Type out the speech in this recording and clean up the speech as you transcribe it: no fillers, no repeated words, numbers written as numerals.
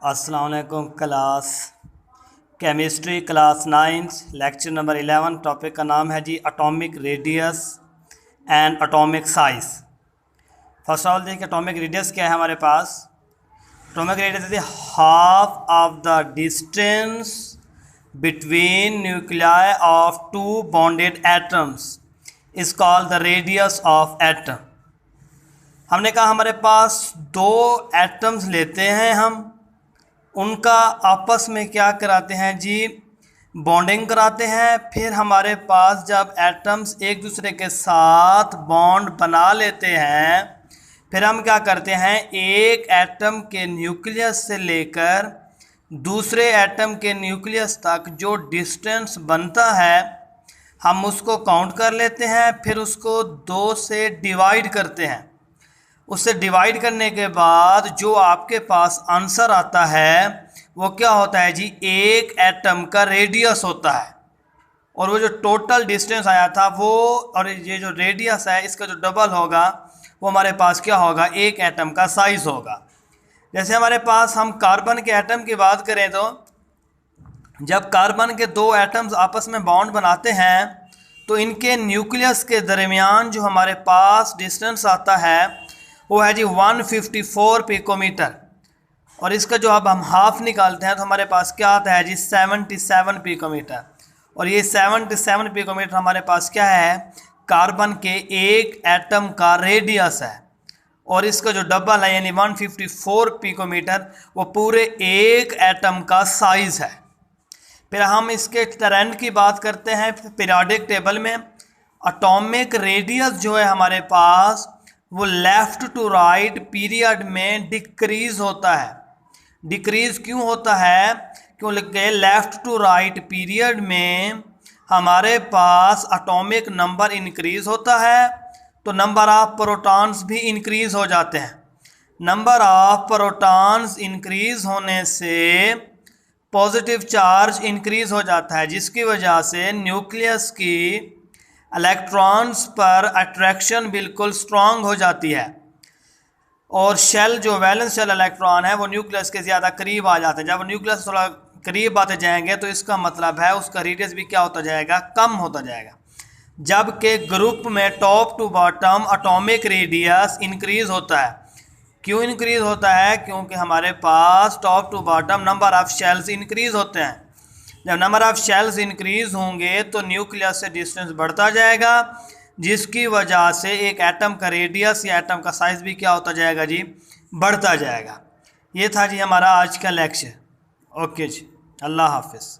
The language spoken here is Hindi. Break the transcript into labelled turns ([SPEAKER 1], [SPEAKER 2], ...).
[SPEAKER 1] अस्सलाम वालेकुम class chemistry class 9 lecture number 11। Topic का नाम है जी atomic radius and atomic size. First of all देखिए एटॉमिक रेडियस क्या है हमारे पास। Atomic radius is half of the distance between nuclei of two bonded atoms is called the radius of atom. हमने कहा हमारे पास दो एटम्स लेते हैं, हम उनका आपस में क्या कराते हैं जी, बॉन्डिंग कराते हैं। फिर हमारे पास जब एटम्स एक दूसरे के साथ बॉन्ड बना लेते हैं, फिर हम क्या करते हैं, एक एटम के न्यूक्लियस से लेकर दूसरे एटम के न्यूक्लियस तक जो डिस्टेंस बनता है हम उसको काउंट कर लेते हैं, फिर उसको 2 से डिवाइड करते हैं। उससे डिवाइड करने के बाद जो आपके पास आंसर आता है वो क्या होता है जी, एक एटम का रेडियस होता है। और वो जो टोटल डिस्टेंस आया था वो, और ये जो रेडियस है इसका जो डबल होगा वो हमारे पास क्या होगा, एक एटम का साइज होगा। जैसे हमारे पास हम कार्बन के एटम की बात करें तो जब कार्बन के 2 एटम्स आपस में बॉन्ड बनाते हैं तो इनके न्यूक्लियस के दरमियान जो हमारे पास डिस्टेंस आता है वो है जी 154 पिकोमीटर। और इसका जो अब हम हाफ निकालते हैं तो हमारे पास क्या आता है जी 77 पिकोमीटर। और ये 77 पिकोमीटर हमारे पास क्या है, कार्बन के एक एटम का रेडियस है। और इसका जो डबल है यानी 154 पिकोमीटर वो पूरे एक एटम का साइज है। फिर हम इसके ट्रेंड की बात करते हैं पीरियोडिक टेबल में। एटॉमिक रेडियस जो है हमारे पास वो लेफ़्ट टू राइट पीरियड में डिक्रीज़ होता है। डिक्रीज़ क्यों होता है, क्योंकि लेफ़्ट टू राइट पीरियड में हमारे पास एटॉमिक नंबर इंक्रीज़ होता है तो नंबर ऑफ प्रोटॉन्स भी इंक्रीज़ हो जाते हैं। नंबर ऑफ प्रोटॉन्स इंक्रीज़ होने से पॉजिटिव चार्ज इंक्रीज़ हो जाता है, जिसकी वजह से न्यूक्लियस की इलेक्ट्रॉन्स पर अट्रैक्शन बिल्कुल स्ट्रांग हो जाती है। और शेल जो वैलेंस शेल इलेक्ट्रॉन है वो न्यूक्लियस के ज़्यादा करीब आ जाते हैं। जब न्यूक्लियस थोड़ा करीब आते जाएंगे तो इसका मतलब है उसका रेडियस भी क्या होता जाएगा, कम होता जाएगा। जबकि ग्रुप में top to bottom atomic radius increase होता है। क्यों इंक्रीज़ होता है, क्योंकि हमारे पास top to bottom number of shells increase होते हैं। जब नंबर ऑफ़ शेल्स इंक्रीज़ होंगे तो न्यूक्लियस से डिस्टेंस बढ़ता जाएगा, जिसकी वजह से एक एटम का रेडियस या एटम का साइज़ भी क्या होता जाएगा जी, बढ़ता जाएगा। ये था जी हमारा आज का लेक्चर। ओके जी, अल्लाह हाफिज़।